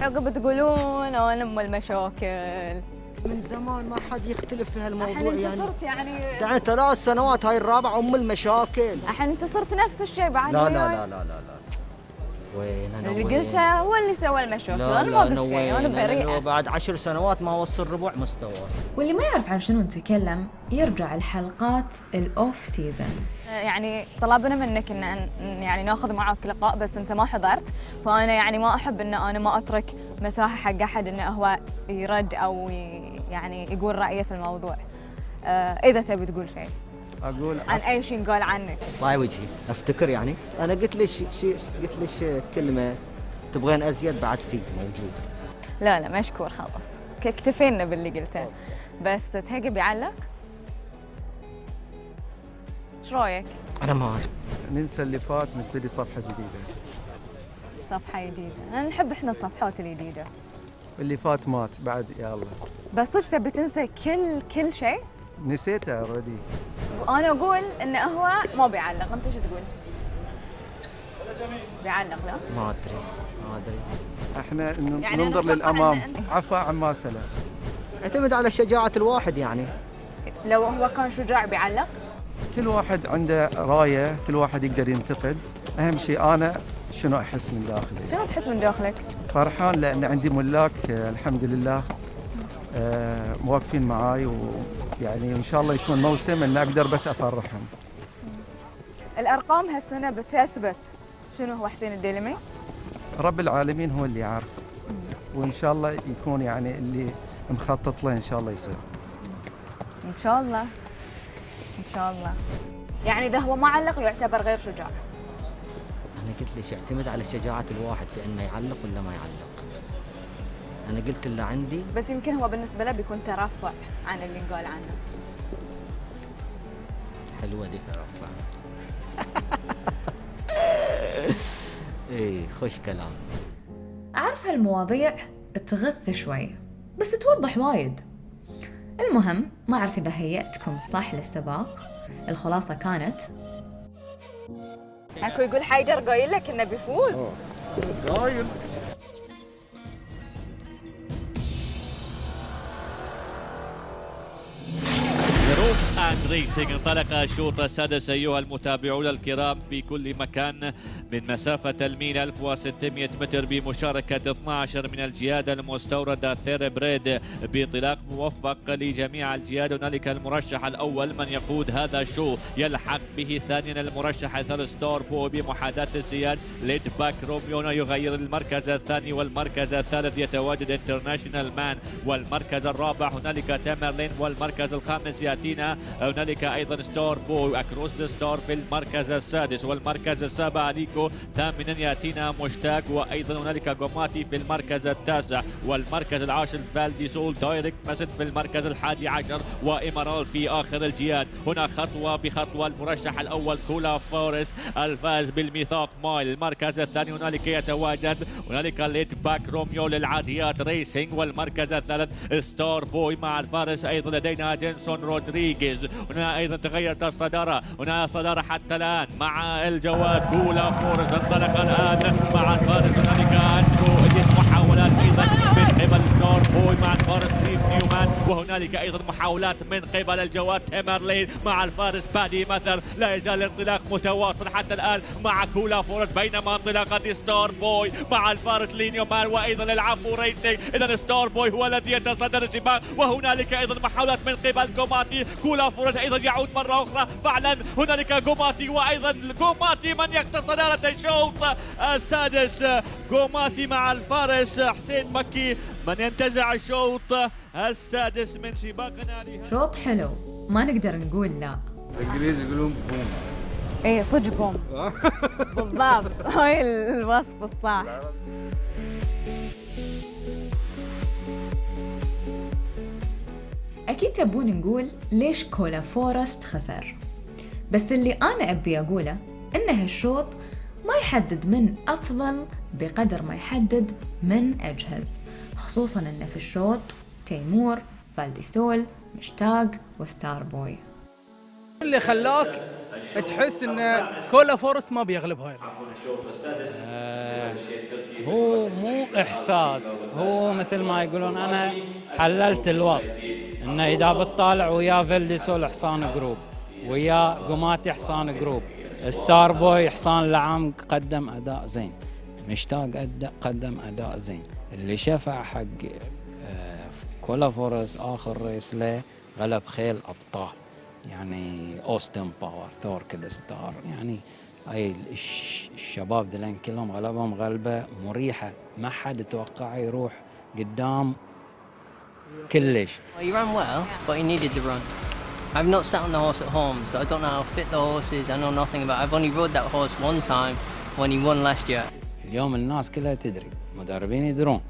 عقب تقولون أنا أم المشاكل. من زمان ما حد يختلف في هالموضوع الحين يعني. انت صرت يعني 3 سنوات هاي الرابعة أم المشاكل. الحين انت صرت نفس الشيء بعد. لا لا لا لا لا لا. وين أنا اللي وين؟ قلته هو اللي سوى المشاكل، لا أنا ما لا قلت شيء، أنا بريئة. بعد 10 سنوات ما وصل ربع مستوى. واللي ما يعرف عن شنو نتكلم يرجع الحلقات الأوف سيزن. يعني طلبنا منك ان يعني ناخذ معك لقاء، بس انت ما حضرت، فانا يعني ما احب ان انا ما اترك مساحه حق احد انه هو يرد او يعني يقول رايه في الموضوع. اذا تبي تقول شيء اقول عن اي شيء نقول عنك. طاي وجهي افتكر يعني انا قلت لك كلمه تبغين ازيد، بعد في موجود. لا لا مشكور خلاص، اكتفينا باللي قلته. بس تهقي بيعلق؟ ايش رايك؟ انا ما ننسى اللي فات، نبتدي صفحه جديده. صفحه جديده، أنا نحب احنا الصفحات الجديده. اللي فات مات بعد، يا الله. بس صدق تبي تنسى كل شيء؟ نسيته اوريدي. انا اقول انه هو ما بيعلق، انت شو تقول؟ بيعلق لا؟ ما ادري. احنا يعني ننظر للامام، عفا عما سلف. اعتمد على شجاعه الواحد يعني. لو هو كان شجاع بيعلق؟ كل واحد عنده رايه، كل واحد يقدر ينتقد. اهم شيء انا شنو احس من داخلي. شنو تحس من داخلك؟ فرحان لان عندي ملاك الحمد لله موقفين معاي، ويعني ان شاء الله يكون موسم ان اقدر بس افرحهم. الارقام هالسنه بتثبت شنو هو حسين الديلمي؟ رب العالمين هو اللي عارف، وان شاء الله يكون يعني اللي مخطط له ان شاء الله يصير. ان شاء الله ان شاء الله. يعني اذا هو ما علق يعتبر غير شجاع. انا قلت ليش يعتمد على شجاعه الواحد في انه يعلق ولا ما يعلق. انا قلت اللي عندي، بس يمكن هو بالنسبه له بيكون ترفع عن اللي نقول عنه. حلوه دي ترفع. خوش كلام. أعرف هالمواضيع تغث شوي بس توضح وايد. المهم ما أعرف إذا هيأتكم صح للسباق. الخلاصة كانت اكو يقول حيدر قايل لك انه بيفوز. قايل. روف اند ريسينج انطلق الشوط السادس ايها المتابعون الكرام في كل مكان من مسافة الميل 1600 متر بمشاركة 12 من الجياد المستوردة ثيربريد بانطلاق موفق لجميع الجياد. هنالك المرشح الاول من يقود هذا الشو، يلحق به ثانيا المرشح ستار بو بمحاذاة السياد ليد باك روميونا يغير المركز الثاني، والمركز الثالث يتواجد انترناشونال مان، والمركز الرابع هنالك تامرلين، والمركز الخامس ياتينا هنالك ايضا ستار بو اكروس ذا ستار في المركز السادس، والمركز السابع ليكو، ثامنا ياتينا مشتاق، وايضا هنالك جوماتي في المركز التاسع، والمركز العاشر فالدي سول دايركت مسد في المركز الحادي عشر، وإمارال في اخر الجياد. هنا خطوه بخطوه المرشح الاول كولا فورست الفاز بالميثاق مايل، المركز الثاني هنالك يتواجد هنالك ليت باك روميو للعاديات ريسينج، والمركز الثالث ستار بوي مع الفارس ايضا لدينا دينسون رودريغيز. هنا ايضا تغيرت الصداره، هنا صداره حتى الان مع الجواد كولا فورست انطلق الان مع الفارس. هنالك اندرو محاولات ايضا من قبل ستار بوي مع الفارس ستيف نيومان، وهنالك ايضا محاولات من قبل الجواد تيمرلين مع الفارس بادي مثر. لا يزال الانطلاق متواصل حتى الان مع كولا فورست، بينما انطلاقه ستار بوي مع الفارس لينيومان وايضا العفو ريسينج. اذا ستار بوي هو الذي يتصدر السباق، وهنالك ايضا محاولات من قبل جوماتي. كولا فورست ايضا يعود مره اخرى فعلا، هنالك جوماتي وايضا جوماتي من يقتص صداره الشوط السادس. جوماتي مع الفارس حسين مكي من ينتزع الشوط السادس من سباقنا لهذا. شوط حلو ما نقدر نقول لا. الانجليز يقولون بوم. ايه صدق بوم. بالضبط هاي الوصف الصح. أكيد تبون نقول ليش كولا فورست خسر، بس اللي أنا أبي أقوله إن هالشوط ما يحدد من أفضل بقدر ما يحدد من أجهز، خصوصاً إن في الشوط تيمور، فالديسول، مشتاق وستار بوي. اللي خلاك تحس إن كولا فورست ما بيغلب هاي هو مو إحساس، هو مثل ما يقولون أنا حللت الوضع، إنه إذا بتطالع ويا فالديسول حصان جروب، ويا جوماتي حصان جروب، ستار بوي حصان لعام قدم أداء زين، مشتاق قدم أداء زين. اللي شفع حق كولا فورست آخر ريس له غلب خيل أبطال، يعني أوستن باور، ثوركل ستار، يعني هاي الشباب دلين كلهم غلبهم غلبة مريحة، ما حد توقع يروح قدام كلش. He ran well, but he needed the run. I've not sat on the horse at home, so I don't know how fit the horse is. I know nothing about it. I've only rode that horse one time when he won last year. اليوم الناس كلها تدري، مدربين يدرون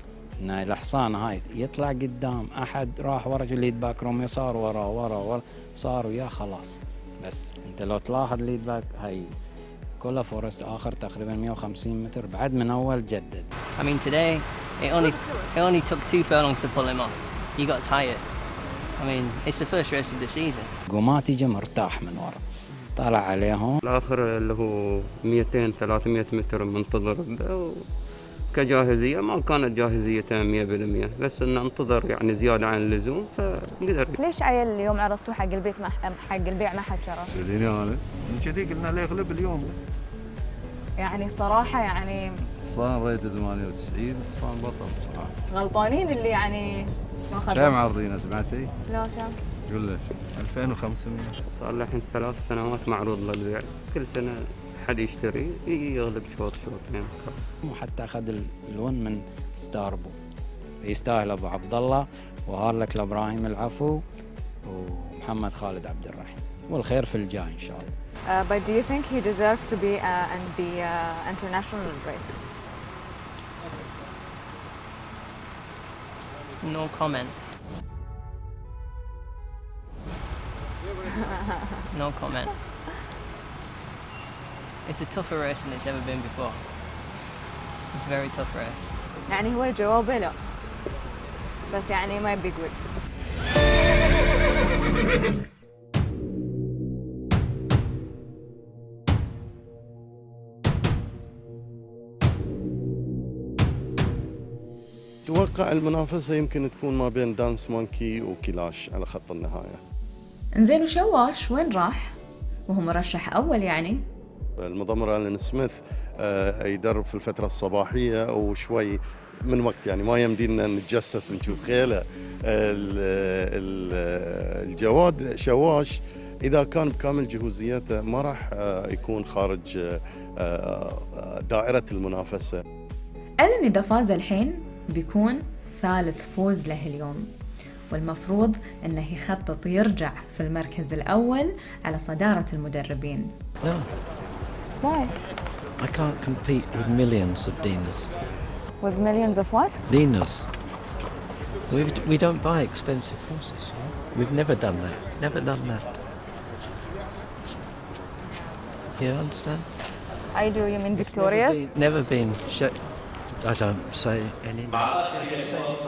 ان الحصان هاي يطلع قدام احد راح ورا ليد باك روميو صار ورا صار ويا خلاص. بس انت لو تلاحظ ليد باك هاي كولا فورست اخر تقريبا 150 متر بعد من اول جدد. I mean today it only took 2 furlongs to pull him off. He got tired. I mean it's the first race of the season. جوماتي جا مرتاح من ورا، طلع عليهم الاخر اللي هو 200 300 متر منتظر، كجاهزيه ما كانت جاهزيته 100%، بس انه انتظر يعني زياده عن اللزوم فقدر. ليش عيل اليوم عرضتوه حق البيت حق البيع ما حد شرى؟ سأليني انا من كذي قلنا له يغلب اليوم. يعني صراحه يعني حصان ريت 98 حصان بطل بصراحه. غلطانين اللي يعني ما خذوا. كم عارضينه سمعتي؟ لا كم؟ قول 2500. صار له الحين 3 سنوات معروض للبيع، كل سنه حد يشتري يغلب شوط يعني. وحتى اخذ الون من ستاربو، يستاهل ابو عبد الله وهارلك لابراهيم العفو ومحمد خالد عبد الرحيم، والخير في الجاي ان شاء الله. But do you think he deserved to be in the international race? No comment. No comment. It's a tougher race than it's ever been before. It's a very tough race. يعني هو جوابه لا، بس يعني ما يبي يقول. أتوقع المنافسة يمكن تكون ما بين دانس مونكي وكيلاش على خط النهاية. انزين وشواش وين راح؟ وهو مرشح أول يعني؟ المضمر ألان سميث يدرب في الفترة الصباحية وشوي من وقت، يعني ما يمدينا نتجسس ونشوف خيله. الجواد شواش إذا كان بكامل جهوزيته ما راح يكون خارج دائرة المنافسة. ألان إذا فاز الحين بيكون ثالث فوز له اليوم، والمفروض أنه يخطط يرجع في المركز الأول على صدارة المدربين. No, Why? I can't compete with millions of dinas. With millions of what? Dinas. We don't buy expensive horses. We've never done that. Never done that. You understand? I do. You mean victorious? Never been. I don't say any.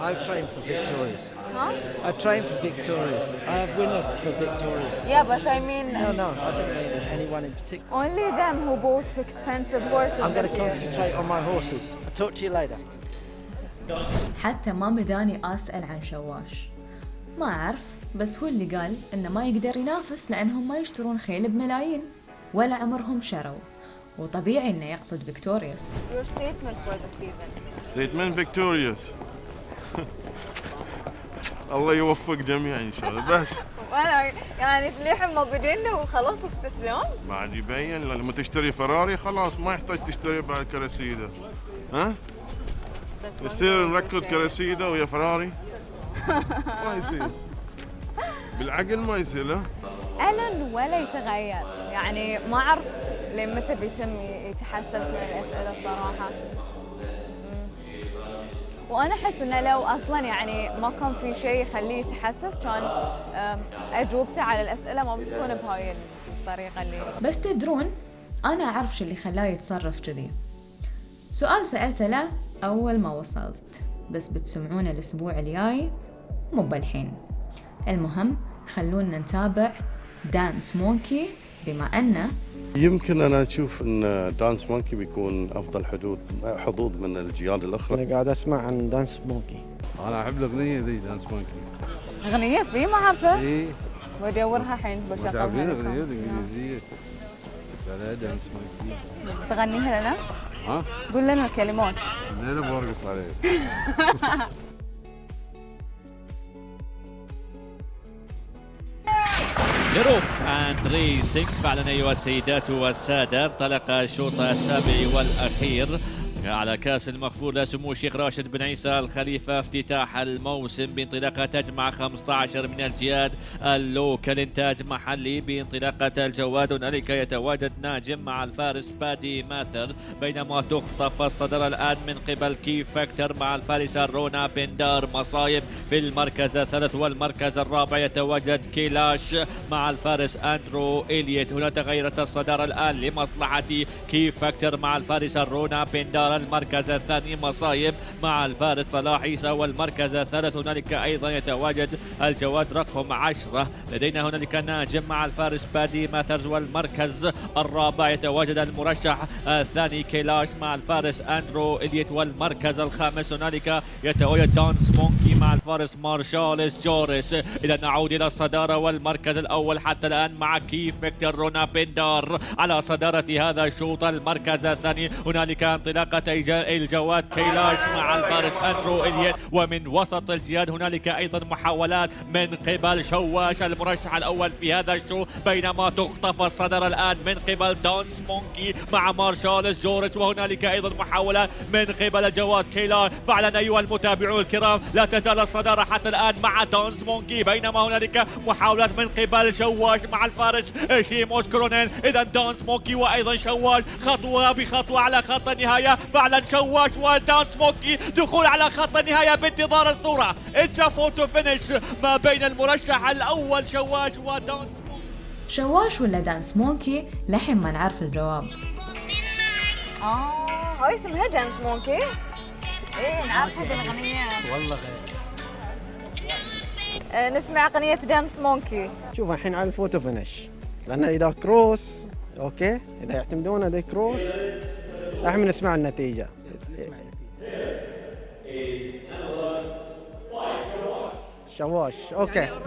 I've trained for victorious. Huh? I trained for victorious. I have winner for victorious. Yeah, but I mean. No, I don't mean anyone in particular. Only them who bought expensive horses. I'm going to this year. concentrate on my horses. I'll talk to you later. حتى ما مداني أسأل عن شواش، ما أعرف، بس هو اللي قال إنه ما يقدر ينافس لأنهم ما يشترون خيل بملايين ولا عمرهم شروا، وطبيعي إنه يقصد فيكتوريوس. Your statement for the season. Statement victorious. الله يوفق جميعا إن شاء الله. بس وأنا يعني فليحهم موجودين وخلاص استسلام. بعد يبين لما تشتري فراري خلاص ما يحتاج تشتري بعد كراسيدا. ها؟ يصير نركض كراسيدا ويا فراري؟ ما يصير. بالعقل ما يصير. لا؟ ألان ولا يتغير، يعني ما أعرف لين متى بيتم يتحسس من الأسئلة الصراحة. وأنا أحس إنه لو أصلاً يعني ما كان في شيء يخليه يتحسس كان أجوبته على الأسئلة ما بتكون بهاي الطريقة اللي. بس تدرون أنا أعرف شو اللي خلاه يتصرف كذي. سؤال سألته له أول ما وصلت، بس بتسمعونه الأسبوع الجاي مو بالحين. المهم خلونا نتابع دانس مونكي، بما أنه يمكن أنا أشوف أن دانس مونكي بيكون أفضل حظوظ من الجياد الأخرى. أنا قاعد أسمع عن دانس مونكي. أنا أحب الأغنية ذي دانس مونكي. أغنية فيه ما أعرفها؟ إيه. بدورها الحين بشغلها. تعرفين الأغنية الإنجليزية؟ لا دانس مونكي. تغنيها لنا؟ ها؟ قول لنا الكلمات. أنا برقص عليه. لروف اند ريسينج فعلا ايها السيدات والساده، انطلق الشوط السابع والاخير على كاس المغفور لسمو الشيخ راشد بن عيسى الخليفة. افتتاح الموسم بانطلاقة تجمع 15 من الجياد اللوكال انتاج محلي بانطلاقة الجواد. هنالك يتواجد ناجم مع الفارس بادي ماثر، بينما تخطف الصدر الآن من قبل كي فاكتور مع الفارسة رونا بندار مصايب في المركز الثالث. والمركز الرابع يتواجد كيلاش مع الفارس أندرو إليت. هنا تغيرت الصدارة الآن لمصلحة كي فاكتور مع الفارسة رونا بندار. المركز الثاني مصايب مع الفارس صلاح عيسى. والمركز الثالث هنالك أيضا يتواجد الجواد رقم 10. لدينا هنالك ناجم مع الفارس بادي ماثرز. والمركز الرابع يتواجد المرشح الثاني كيلاش مع الفارس أندرو إليت. والمركز الخامس هنالك يتواجد دانس مونكي مع الفارس مارشالس جوريس. إذا نعود إلى الصدارة والمركز الأول حتى الآن مع كي فيكتور رونا بندار على صدارة هذا الشوط. المركز الثاني هنالك انطلاقة الجواد كيلاش مع الفارس أندرو إليت. ومن وسط الجياد هنالك أيضا محاولات من قبل شواش المرشح الأول في هذا الشوط، بينما تخطف الصدر الآن من قبل دانس مونكي مع مارشالس جورج. وهنالك أيضا محاولات من قبل الجواد كيلاش. فعلا أيها المتابعون الكرام لا تزال الصدارة حتى الآن مع دانس مونكي، بينما هنالك محاولات من قبل شواش مع الفارس شيموس كرونين. إذا دانس مونكي وأيضا شواش خطوة بخطوة على خط النهاية. فعلا شواش ودانس مونكي دخول على خط النهاية بانتظار الصورة. اتس فوتو فينيش ما بين المرشح الأول شواش ودانس مونكي. شواش ولا دانس مونكي؟ لحين ما نعرف الجواب. هاي اسمها جيمس مونكي. ايه نعرف هذه الاغنيه. والله غير. نسمع اغنيه جيمس مونكي. شوف الحين على الفوتو فينش، لان اذا كروس اوكي، اذا يعتمدون هذا كروس راح نسمع النتيجه. شواش اوكي.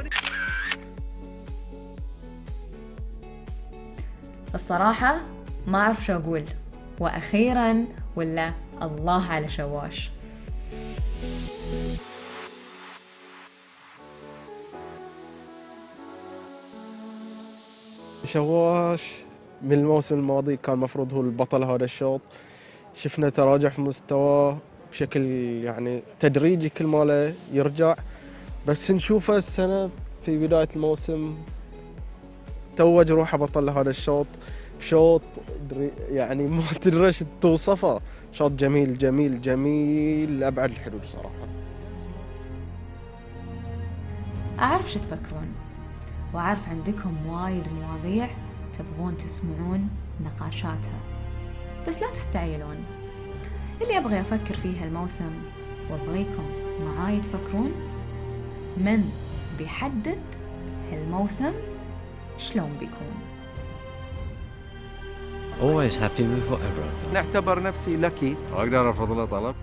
الصراحة ما أعرف شو أقول، وأخيراً ولا الله على شواش. شواش من الموسم الماضي كان مفروض هو البطل هذا الشوط، شفنا تراجع في مستواه بشكل يعني تدريجي، كل ماله يرجع، بس نشوفه السنة في بداية الموسم توج روحه بطل هذا الشوط. شوط يعني ما تدري ايش توصفه، شوط جميل جميل جميل لأبعد الحدود صراحة. أعرف شو تفكرون، وأعرف عندكم وايد مواضيع تبغون تسمعون نقاشاتها، بس لا تستعجلون. اللي أبغى أفكر فيه هالموسم وأبغيكم معاي تفكرون، من بيحدد هالموسم شلون بيكون. Always happy with whatever I've got. نعتبر نفسي لكي. اقدر ارفض له طلب؟